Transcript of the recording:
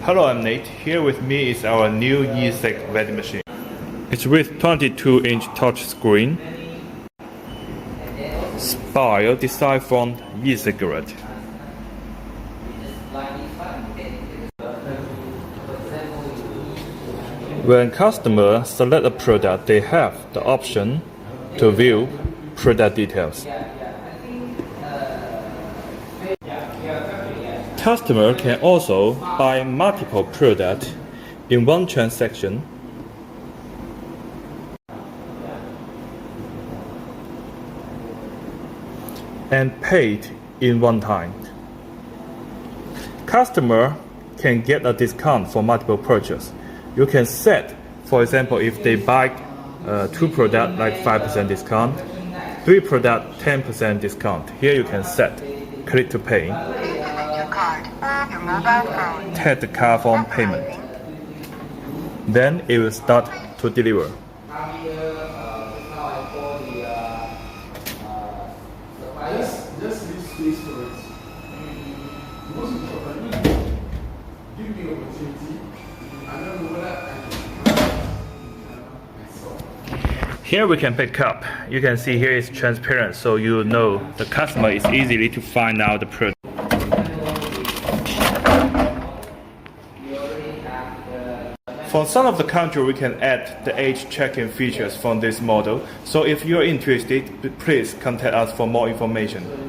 Hello, I'm Nate. Here with me is our new e-cig vending machine. It's with 22-inch touch screen, style designed from e-cigarette. When customers select a product, they have the option to view product details. Customer can also buy multiple products in one transaction and paid in one time. Customer can get a discount for multiple purchases. You can set, for example, if they buy 2 products like 5% discount, 3 products 10% discount. Here you can set, click to pay. Tap the card for payment. Then it will start to deliver. Here we can pick up. You can see here is transparent, so you know the customer is easily to find out the product. For some of the country, we can add the age checking features from this model. So if you're interested, please contact us for more information.